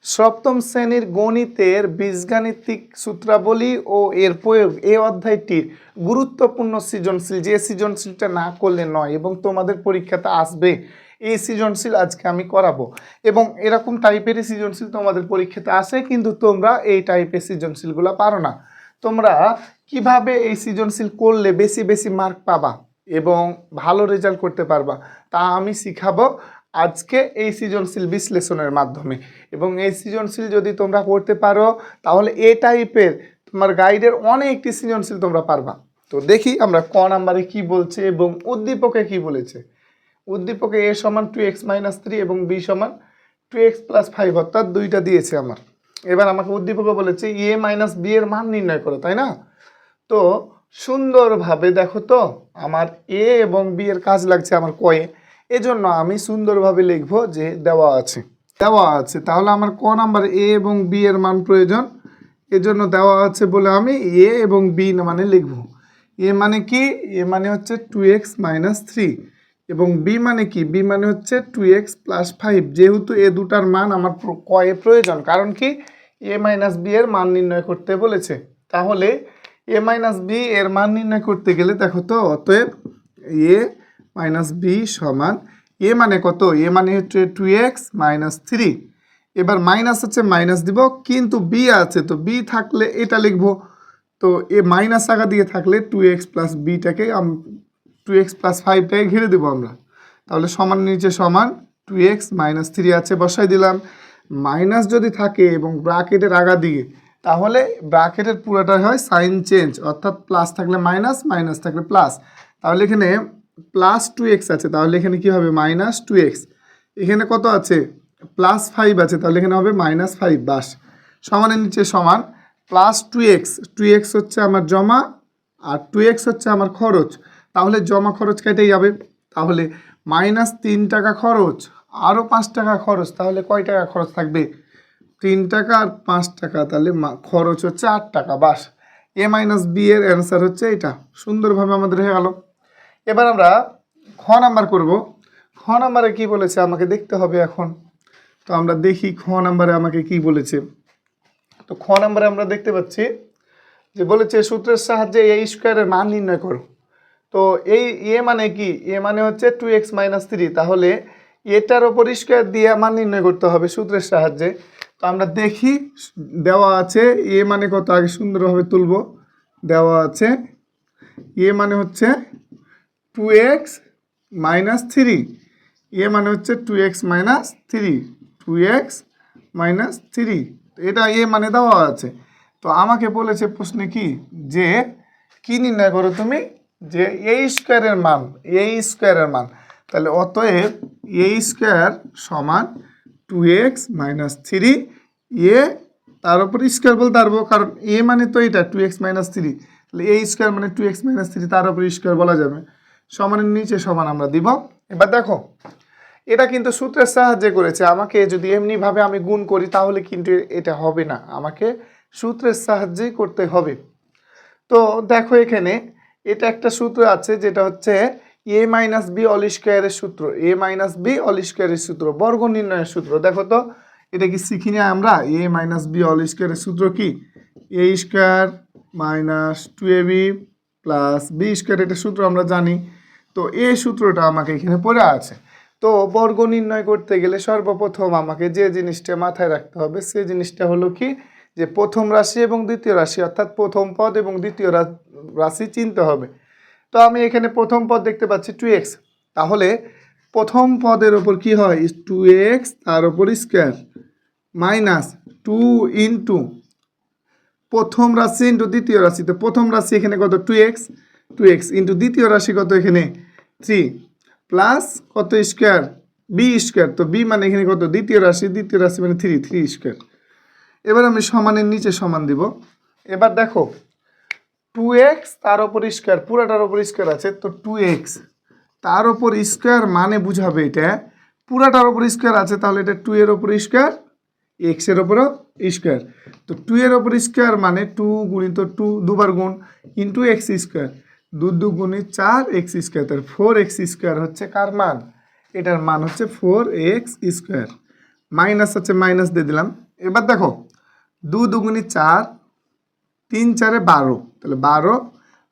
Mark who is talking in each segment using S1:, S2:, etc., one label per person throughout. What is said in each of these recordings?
S1: সপ্তম শ্রেণীর গণিতের বীজগাণিতিক সূত্রাবলী ও এর প্রয়োগ এই অধ্যায়টির গুরুত্বপূর্ণ সৃজনশীল, যে সৃজনশীলটা না করলে নয় এবং তোমাদের পরীক্ষাতে আসবে, এই সৃজনশীল আজকে আমি করাবো। এবং এরকম টাইপেরই সৃজনশীল তোমাদের পরীক্ষাতে আসে, কিন্তু তোমরা এই টাইপের সৃজনশীলগুলো পারো না। তোমরা কিভাবে এই সৃজনশীল করলে বেশি বেশি মার্ক পাবা এবং ভালো রেজাল্ট করতে পারবা তা আমি শিখাবো আজকে এই সৃজনশীল বিশ্লেষণের মাধ্যমে। এবং এই সৃজনশীল যদি তোমরা করতে পারো তাহলে এই টাইপের তোমার গাইডের অনেকটি সৃজনশীল তোমরা পারবা। তো দেখি আমরা ক নাম্বারে কি বলছে এবং উদ্দীপকে কি বলেছে। উদ্দীপকে a সমান 2x - 3 এবং b সমান 2x + 5 অর্থাৎ দুইটা দিয়েছে আমার। এবার আমাকে উদ্দীপকে বলেছে a - b এর মান নির্ণয় করো, তাই না? তো সুন্দরভাবে দেখো তো আমার a এবং b এর কাজ লাগছে আমার কয়ে, এজন্য আমি সুন্দরভাবে লিখবো যে দেওয়া আছে তাহলে আমার ক নাম্বার a এবং b এর মান প্রয়োজন, এজন্য দেওয়া আছে বলে আমি a এবং b মানে লিখবো। a মানে কি? a মানে হচ্ছে 2x - 3 এবং b মানে কি? b মানে হচ্ছে 2x + 5। যেহেতু এ দুটার মান আমার কয়ে প্রয়োজন, কারণ কি a - b এর মান নির্ণয় করতে বলেছে। তাহলে a - b এর মান নির্ণয় করতে গেলে দেখো তো, অতএব a - b সমান a মানে কত? a মানে হচ্ছে 2x - 3। এবার মাইনাস হচ্ছে মাইনাস দিব, কিন্তু b আছে তো b থাকলে এটা লিখবো। তো এ মাইনাস আগা দিয়ে থাকলে 2x + bটাকে 2x + 5টাকে ঘিরে দেবো আমরা। তাহলে সমান নিচে সমান 2x - 3 আছে, বসাই দিলাম। মাইনাস যদি থাকে এবং ব্র্যাকেটের আগা দিয়ে, তাহলে ব্র্যাকেটের পুরোটা হয় সাইন চেঞ্জ, অর্থাৎ প্লাস থাকলে মাইনাস, মাইনাস থাকলে প্লাস। তাহলে এখানে +2x আছে, তাহলে এখানে কি হবে? -2x। এখানে কত আছে? +5 আছে, তাহলে এখানে হবে -5। বাস, সমানের নিচে সমান +2x। 2x হচ্ছে আমার জমা আর 2x হচ্ছে আমার খরচ। তাহলে জমা খরচ কেটে যাবে, তাহলে -3 টাকা খরচ, আরও 5 টাকা খরচ, তাহলে কয় টাকা খরচ থাকবে? 3 টাকা আর 5 টাকা, তাহলে খরচ হচ্ছে 8 টাকা। বাস, a - b এর অ্যান্সার হচ্ছে এটা। সুন্দরভাবে আমাদের হয়ে গেল। এবার আমরা খ নাম্বার করব। খ নাম্বারে কি বলেছে আমাকে দেখতে হবে এখন। তো আমরা দেখি খ নাম্বারে আমাকে কি বলেছে। তো খ নাম্বারে আমরা দেখতে পাচ্ছি যে বলেছে সূত্রের সাহায্যে a² এর মান নির্ণয় করো। তো এই a মানে কি? a মানে হচ্ছে 2x - 3। তাহলে এটার ওপর স্কোয়ার দিয়ে মান নির্ণয় করতে হবে সূত্রের সাহায্যে। তো আমরা দেখি দেওয়া আছে a মানে কত, আগে সুন্দরভাবে তুলব। দেওয়া আছে a মানে হচ্ছে 2x - 3। a মানে হচ্ছে 2x - 3, 2x - 3। এটা a মানে দেওয়া আছে। তো আমাকে বলেছে প্রশ্নে কি, যে কি নির্ণয় করো তুমি? যে a² এর মান, a² এর মান। তাহলে অতএব a² সমান 2x - 3, a তার উপর স্কোয়ার বলতে পারবো, কারণ a মানে তো এটা 2x - 3, তাহলে a² মানে 2x - 3 তার উপর স্কোয়ার বলা যাবে। সমানের নিচে সমান আমরা দিব। এবার দেখো, এটা কিন্তু সূত্রের সাহায্যে করেছে। আমাকে যদি এমনিভাবে আমি গুণ করি তাহলে কিন্তু এটা হবে না, আমাকে সূত্রের সাহায্যেই করতে হবে। তো দেখো এখানে এটা একটা সূত্র আছে, যেটা হচ্ছে a - b হোল² এর সূত্র, a - b হোল² এর সূত্র, বর্গ নির্ণয়ের সূত্র। দেখো তো এটা কি শিখি না আমরা? a - b হোল² এর সূত্র কি? a² - 2ab + b², এটা সূত্র আমরা জানি। তো এই সূত্রটা আমাকে এখানে পড়ে আছে। তো বর্গ নির্ণয় করতে গেলে সর্বপ্রথম আমাকে যে জিনিসটা মাথায় রাখতে হবে, সে জিনিসটা হলো কি, যে প্রথম রাশি এবং দ্বিতীয় রাশি, অর্থাৎ প্রথম পদ এবং দ্বিতীয় রাশি চিনতে হবে। তো আমি এখানে প্রথম পদ দেখতে পাচ্ছি 2x। তাহলে প্রথম পদের ওপর কি হয়? 2x তার ওপর স্কোয়ার মাইনাস 2 ইন্টু প্রথম রাশি ইন্টু দ্বিতীয় রাশি। তো প্রথম রাশি এখানে কত? 2x ইন্টু দ্বিতীয় রাশি কত? এখানে 3 প্লাস কত স্কোয়ার? b²। তো b মানে এখানে কত? দ্বিতীয় রাশি মানে 3² এবার আমি সমানের নিচে সমান দিব। এবার দেখো 2x তার ওপর স্কোয়ার, পুরাটার ওপর স্কোয়ার আছে, তো 2x তার ওপর স্কোয়ার মানে বুঝাবে এটা পুরাটার ওপর স্কোয়ার আছে, তাহলে এটা 2 এর ওপর স্কোয়ার, x এর ওপরও স্কোয়ার। তো 2 এর ওপর স্কোয়ার মানে 2 গুণিত 2, দুবার গুণ, ইন্টু x², 2 2 গুণিত 4x²। তার 4x² হচ্ছে কার মান? এটার মান হচ্ছে 4x²। মাইনাস হচ্ছে মাইনাস দিয়ে দিলাম। এবার দেখো 2 দুগুণি 4, 3 4 12, তাহলে 12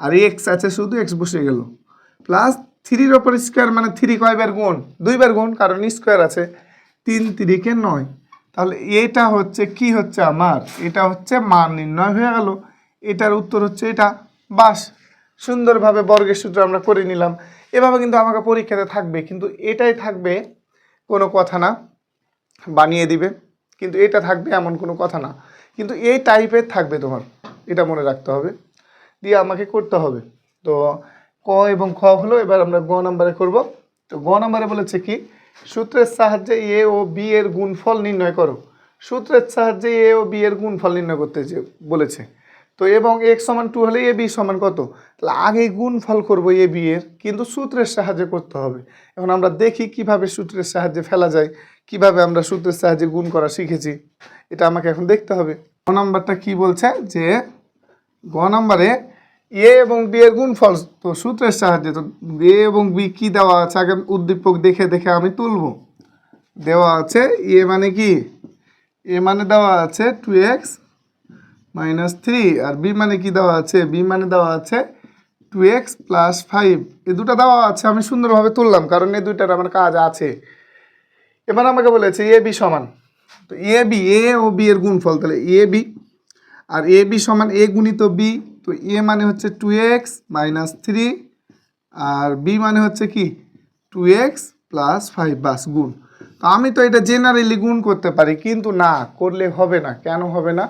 S1: আর এক্স আছে শুধু এক্স বসে গেল, প্লাস 3-র ওপর স্কোয়ার মানে 3 কয়বার গুণ, 2বার গুণ, কারণ স্কোয়ার আছে, 3 3 কে 9, তাহলে এটা হচ্ছে কি হচ্ছে আমার, এটা হচ্ছে মান নির্ণয় হয়ে গেল। এটার উত্তর হচ্ছে এটা। বাস, সুন্দরভাবে বর্গের সূত্র আমরা করে নিলাম। এভাবে কিন্তু আমাকে পরীক্ষাতে থাকবে, কিন্তু এটাই থাকবে কোনো কথা না, বানিয়ে দিবে, কিন্তু এটা থাকবে এমন কোনো কথা না, কিন্তু এই টাইপের থাকবে তোমার, এটা মনে রাখতে হবে, দিয়ে আমাকে করতে হবে। তো ক এবং খ হলো, এবার আমরা গ নাম্বারে করব। তো গ নাম্বারে বলেছে কি, সূত্রের সাহায্যে এ ও বি এর গুণফল নির্ণয় করো। সূত্রের সাহায্যে এ ও বি এর গুণফল নির্ণয় করতে বলেছে। তো এবং এক্স সমান 2 হলে এ বি সমান কত, তাহলে আগে গুণফল করব এ বি এর, কিন্তু সূত্রের সাহায্যে করতে হবে। এখন আমরা দেখি কিভাবে সূত্রের সাহায্যে ফেলা যায়, কিভাবে আমরা সূত্রের সাহায্যে গুণ করা শিখেছি, এটা আমাকে এখন দেখতে হবে। গ নাম্বারটা কি বলছে যে গ নাম্বারে এ এবং বি এর গুণফল, তো সূত্রের সাহায্যে, তো এ এবং বি কি দেওয়া আছে আগে উদ্দীপক দেখে দেখে আমি তুলব। দেওয়া আছে এ মানে কি, এ মানে দেওয়া আছে 2x - 3, আর বি মানে কি দেওয়া আছে, বি মানে দেওয়া আছে 2x + 5, এই দুটো দেওয়া আছে। আমি সুন্দরভাবে তুললাম কারণ এই দুইটার আমার কাজ আছে। এবার আমাকে বলেছে এ বি সমান, তো A B, A O B এর গুণফল, তাহলে A B, R A B সমান এ গুণিত বি, তো এ মানে হচ্ছে 2x - 3, আর বি মানে হচ্ছে কি 2x + 5, বাস গুণ। তো আমি তো এটা জেনারেলি গুণ করতে পারি, কিন্তু না করলে হবে না। কেন হবে না,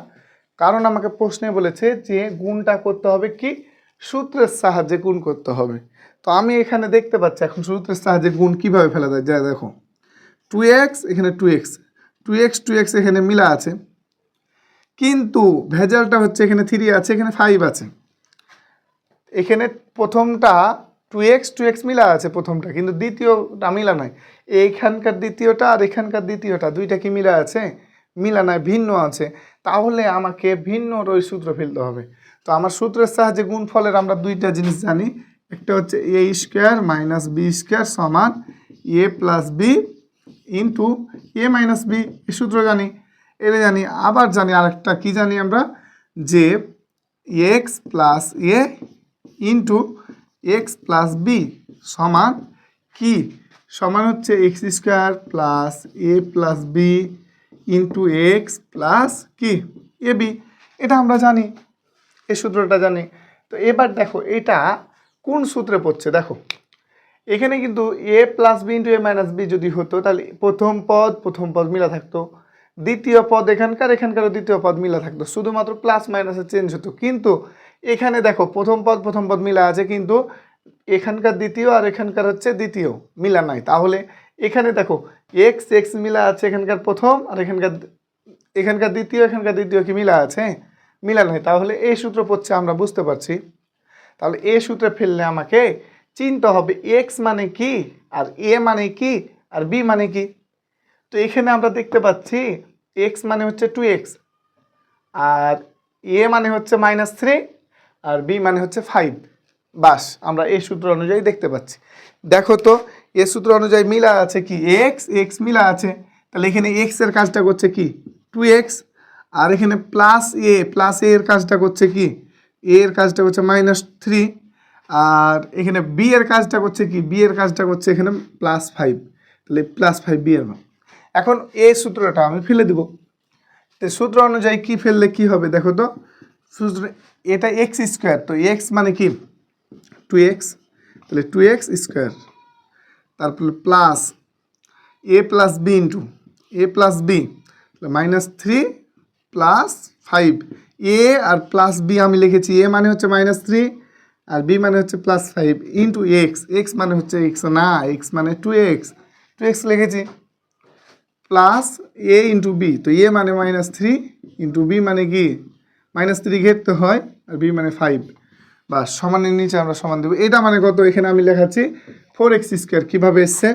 S1: কারণ আমাকে প্রশ্নে বলেছে যে গুণটা করতে হবে কি, সূত্রের সাহায্যে গুণ করতে হবে। তো আমি এখানে দেখতে পাচ্ছি এখন সূত্রের সাহায্যে গুণ কিভাবে ফেলা যায়, যা দেখো 2x এখানে 2x, 2x 2x এখানে মিলা আছে, কিন্তু ভেজালটা হচ্ছে এখানে 3 আছে, এখানে 5 আছে। এখানে প্রথমটা 2x 2x মিলা আছে প্রথমটা, কিন্তু দ্বিতীয়টা মিলা নাই। এইখানকার দ্বিতীয়টা আর এখানকার দ্বিতীয়টা, দুইটা কি মিলা আছে, মিলা নাই, ভিন্ন আছে। তাহলে আমাকে ভিন্ন ওই সূত্র ফেলতে হবে। তো আমার সূত্রের সাহায্যে গুণফলের আমরা দুইটা জিনিস জানি, একটা হচ্ছে a² - b² সমান a + b into a - b, এই সূত্র জানি, এটা জানি। আবার জানি আরেকটা কি জানি আমরা, যে x + a into x + b সমান কি, সমান হচ্ছে x² + a + b into x plus কি এ বি, এটা আমরা জানি, এই সূত্রটা জানি। তো এবার দেখো এটা কোন সূত্রে পড়ছে, দেখো এখানে কিন্তু a + b into a - b যদি হতো তাহলে প্রথম পদ মিলা থাকতো, দ্বিতীয় পদ এখানকারও দ্বিতীয় পদ মিলা থাকতো, শুধুমাত্র প্লাস মাইনাসে চেঞ্জ হতো। কিন্তু এখানে দেখো প্রথম পদ মিলা আছে, কিন্তু এখানকার দ্বিতীয় আর এখানকার হচ্ছে দ্বিতীয় মিলা নাই। তাহলে এখানে দেখো এক্স এক্স মিলা আছে, এখানকার প্রথম আর এখানকার দ্বিতীয় কি মিলা আছে, মিলা নাই। তাহলে এই সূত্র পড়ছে, আমরা বুঝতে পারছি। তাহলে এই সূত্রে ফেললে আমাকে চিনতে হবে এক্স মানে কি, আর এ মানে কি, আর বি মানে কি। তো এখানে আমরা দেখতে পাচ্ছি এক্স মানে হচ্ছে 2x, আর এ মানে হচ্ছে -3, আর বি মানে হচ্ছে 5। বাস, আমরা এই সূত্র অনুযায়ী দেখতে পাচ্ছি। দেখো তো এই সূত্র অনুযায়ী মিলা আছে কি, এক্স এক্স মিলা আছে, তাহলে এখানে এক্স এর কাজটা করছে কি 2x, আর এখানে প্লাস এ এর কাজটা করছে কি, এ এর কাজটা করছে -3, আর এখানে বি এর কাজটা করছে কি, বি এর কাজটা করছে এখানে +5, তাহলে +5 বি এর মান। এখন এই সূত্রটা আমি ফেলে দিব। তো সূত্র অনুযায়ী কি ফেললে কি হবে, দেখো তো সূত্র, এটা x², তো x মানে কি 2x, তাহলে 2x², তারপরে plus a + b into a + b, -3 + 5, a আর প্লাস b আমি লিখেছি, a মানে হচ্ছে -3 আর b মানে হচ্ছে +5 ইন্টু x মানে হচ্ছে x না, x মানে 2x লিখেছি, প্লাস a ইন্টু b, তো a মানে -3 ইন্টু b মানে কি -3 ঘেরতে হয়, আর b মানে 5, বা সমানের নিচে আমরা সমান দেবো। এটা মানে কত, এখানে আমি লেখাচ্ছি 4x², কীভাবে এসছে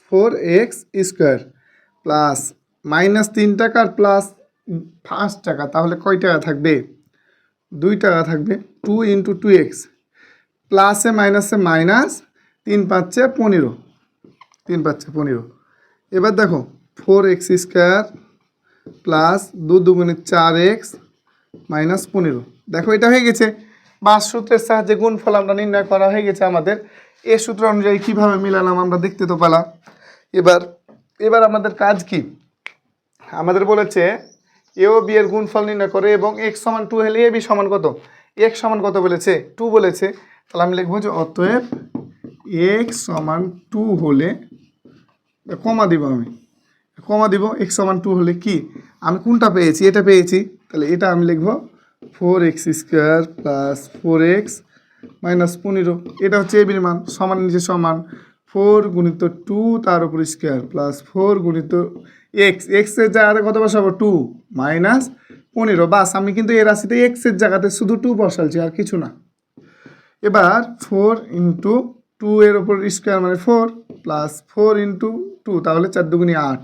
S1: 4x² প্লাস -3 টাকা আর প্লাস 5 টাকা, তাহলে কয় টাকা থাকবে, 2 টাকা থাকবে। 2 ইন্টু 2x, প্লাসে মাইনাসে মাইনাস, 3 × 5 = 15, 3 × 5 = 15। এবার দেখো 4x² প্লাস 2 দুগুণে 4x মাইনাস 15। দেখো এটা হয়ে গেছে। বাস সূত্রের সাহায্যে গুণফল আমরা নির্ণয় করা হয়ে গেছে আমাদের। এ সূত্র অনুযায়ী কীভাবে মিলালাম আমরা দেখতে তো পেলাম। এবার আমাদের কাজ কি, আমাদের বলেছে এ ও বি এর গুণফল নির্ণয় করে এবং x সমান 2 হলে এ বি সমান কত, x সমান কত বলেছে 2 বলেছে। তাহলে আমি লিখবো যে অতএব x সমান 2 হলে, কমা দিব x সমান 2 হলে কি, আমি কোনটা পেয়েছি, এটা পেয়েছি। তাহলে এটা আমি লিখবো 4x square plus 4x minus 15। এটা হচ্ছে এবির মান, সমান নিচে সমান 4 গুণিত 2 তার উপর স্কোয়ার প্লাস 4 গুণিত এক্স এর জায়গাতে কত বসাবো 2 মাইনাস 15। বাস আমি কিন্তু এর রাশিতে এক্স এর জায়গাতে শুধু 2 বসালছি, আর কিছু না। এবার 4 ইন্টু 2 এর ওপর স্কোয়ার মানে 4 প্লাস 4 ইন্টু 2, তাহলে 4 দুগুণি 8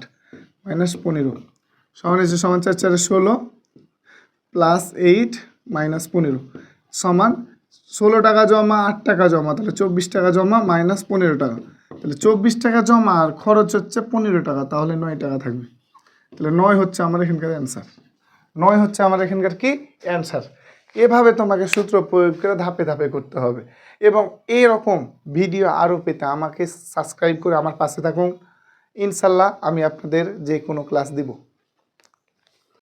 S1: মাইনাস 15 সমান এসে সমান 4 4 16 প্লাস 8 মাইনাস 15 সমান 16 টাকা জমা 8 টাকা জমা, তাহলে 24 টাকা জমা মাইনাস 15 টাকা। তাহলে 24 টাকা জমা আর খরচ হচ্ছে 15 টাকা, তাহলে 9 টাকা থাকবে। তাহলে 9 হচ্ছে আমার এখানকার অ্যান্সার। 9 হচ্ছে আমার এখানকার কি অ্যান্সার। এভাবে তোমাকে সূত্র প্রয়োগ করে ধাপে ধাপে করতে হবে। এবং এরকম ভিডিও আরও পেতে আমাকে সাবস্ক্রাইব করে আমার পাশে থাকুন। ইনশাল্লাহ আমি আপনাদের যে কোনো ক্লাস দিব।